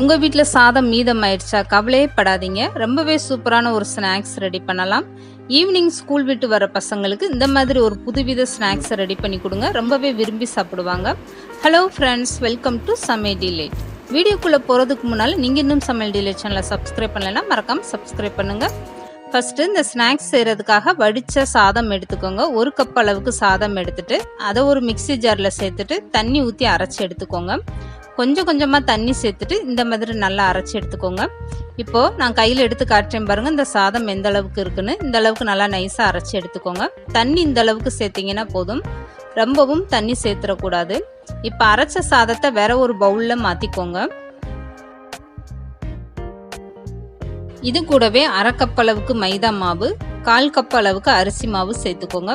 உங்கள் வீட்டில் சாதம் மீதம் ஆயிடுச்சா? கவலையே படாதீங்க. ரொம்பவே சூப்பரான ஒரு ஸ்நாக்ஸ் ரெடி பண்ணலாம். ஈவினிங் ஸ்கூல் விட்டு வர பசங்களுக்கு இந்த மாதிரி ஒரு புதுவித ஸ்நாக்ஸை ரெடி பண்ணி கொடுங்க. ரொம்பவே விரும்பி சாப்பிடுவாங்க. ஹலோ ஃப்ரெண்ட்ஸ், வெல்கம் டு சமையல் டிலேட். வீடியோக்குள்ளே போகிறதுக்கு முன்னால் நீங்கள் இன்னும் சமையல் டிலேட் சேனலை சப்ஸ்கிரைப் பண்ணலைன்னா மறக்காமல் சப்ஸ்கிரைப் பண்ணுங்கள். ஃபஸ்ட்டு இந்த ஸ்நாக்ஸ் செய்கிறதுக்காக வடித்த சாதம் எடுத்துக்கோங்க. 1 கப் அளவுக்கு சாதம் எடுத்துகிட்டு அதை ஒரு மிக்சி ஜாரில் சேர்த்துட்டு தண்ணி ஊற்றி அரைச்சி எடுத்துக்கோங்க. கொஞ்சம் கொஞ்சமாக தண்ணி சேர்த்துட்டு இந்த மாதிரி நல்லா அரைச்சி எடுத்துக்கோங்க. இப்போது நான் கையில் எடுத்து காட்டுறேன் பாருங்கள், இந்த சாதம் எந்த அளவுக்கு இருக்குன்னு. இந்த அளவுக்கு நல்லா நைஸாக அரைச்சி எடுத்துக்கோங்க. தண்ணி இந்த அளவுக்கு சேர்த்திங்கன்னா போதும், ரொம்பவும் தண்ணி சேர்த்துடக்கூடாது. இப்போ அரைச்ச சாதத்தை வேற ஒரு பவுலில் மாற்றிக்கோங்க. இது கூடவே 1/2 கப் அளவுக்கு மைதா மாவு, 1/4 கப் அளவுக்கு அரிசி மாவு சேர்த்துக்கோங்க.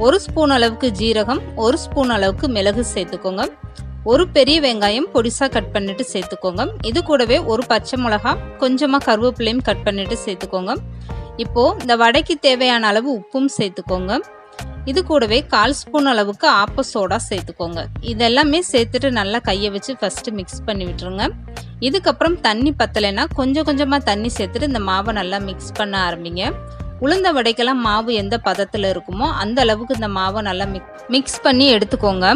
1 ஸ்பூன் அளவுக்கு ஜீரகம், 1 ஸ்பூன் அளவுக்கு மிளகு சேர்த்துக்கோங்க. ஒரு பெரிய வெங்காயம் பொடிசா கட் பண்ணிட்டு சேர்த்துக்கோங்க. இது கூடவே ஒரு பச்சை மிளகா, கொஞ்சமா கருவேப்பிலையும் கட் பண்ணிட்டு சேர்த்துக்கோங்க. இப்போ இந்த வடைக்கு தேவையான அளவு உப்பும் சேர்த்துக்கோங்க. இது கூடவே 1/4 ஸ்பூன் அளவுக்கு ஆப்ப சோடா சேர்த்துக்கோங்க. இதெல்லாமே சேர்த்துட்டு நல்லா கையை வச்சு ஃபர்ஸ்ட் மிக்ஸ் பண்ணி விட்டுருங்க. இதுக்கப்புறம் தண்ணி பத்தலைன்னா கொஞ்சம் கொஞ்சமா தண்ணி சேர்த்துட்டு இந்த மாவை நல்லா மிக்ஸ் பண்ண ஆரம்பிங்க. உளுந்த வடைக்கெல்லாம் மாவு எந்த பதத்தில் இருக்குமோ அந்த அளவுக்கு இந்த மாவை நல்லா மிக்ஸ் பண்ணி எடுத்துக்கோங்க.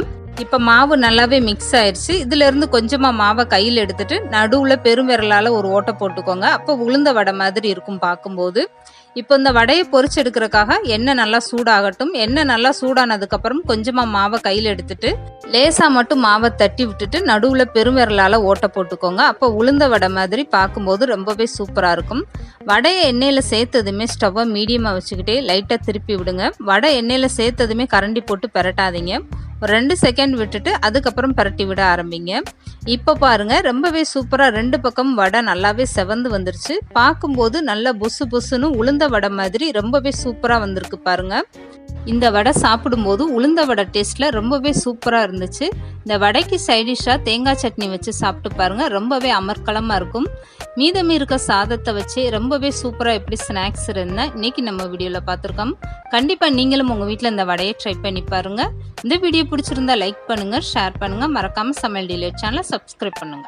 இப்போ மாவு நல்லாவே மிக்ஸ் ஆயிடுச்சு. இதிலிருந்து கொஞ்சமாக மாவை கையில் எடுத்துட்டு நடுவில் பெருவிரலால் ஒரு ஓட்டை போட்டுக்கோங்க. அப்போ உளுந்த வடை மாதிரி இருக்கும் பார்க்கும்போது. இப்போ இந்த வடையை பொரிச்சு எடுக்கிறதுக்காக எண்ணெய் நல்லா சூடாகட்டும். எண்ணெய் நல்லா சூடானதுக்கப்புறம் கொஞ்சமாக மாவை கையில் எடுத்துட்டு லேசாக மட்டும் மாவை தட்டி விட்டுட்டு நடுவில் பெருவிரலால் ஓட்டை போட்டுக்கோங்க. அப்போ உளுந்த வடை மாதிரி பார்க்கும்போது ரொம்பவே சூப்பராக இருக்கும். வடையை எண்ணெயில் சேர்த்ததுமே ஸ்டவ்வை மீடியமாக வச்சுக்கிட்டே லைட்டாக திருப்பி விடுங்க. வடை எண்ணெயில் சேர்த்ததுமே கரண்டி போட்டு பெரட்டாதீங்க. ஒரு 2 செகண்ட் விட்டுட்டு அதுக்கப்புறம் பரட்டி விட ஆரம்பிங்க. இப்போ பாருங்க, ரொம்பவே சூப்பராக 2 பக்கம் வடை நல்லாவே செவந்து வந்துருச்சு. பார்க்கும்போது நல்லா புசு புசுன்னு உளுந்த வடை மாதிரி ரொம்பவே சூப்பராக வந்திருக்கு பாருங்க. இந்த வடை சாப்பிடும்போது உளுந்த வடை டேஸ்ட்டில் ரொம்பவே சூப்பராக இருந்துச்சு. இந்த வடைக்கு சைடிஷாக தேங்காய் சட்னி வச்சு சாப்பிட்டு பாருங்க, ரொம்பவே அமர்க்கலமாக இருக்கும். மீதம் இருக்க சாதத்தை வச்சு ரொம்பவே சூப்பராக எப்படி ஸ்நாக்ஸ் இருந்தா இன்னைக்கு நம்ம வீடியோவில் பார்த்துருக்கோம். கண்டிப்பாக நீங்களும் உங்கள் வீட்டில் இந்த வடையை ட்ரை பண்ணி பாருங்க. இந்த வீடியோ பிடிச்சிருந்தா லைக் பண்ணுங்க, ஷேர் பண்ணுங்க, மறக்காம சமையல் டிலேட் சேனலை சப்ஸ்கிரைப் பண்ணுங்க.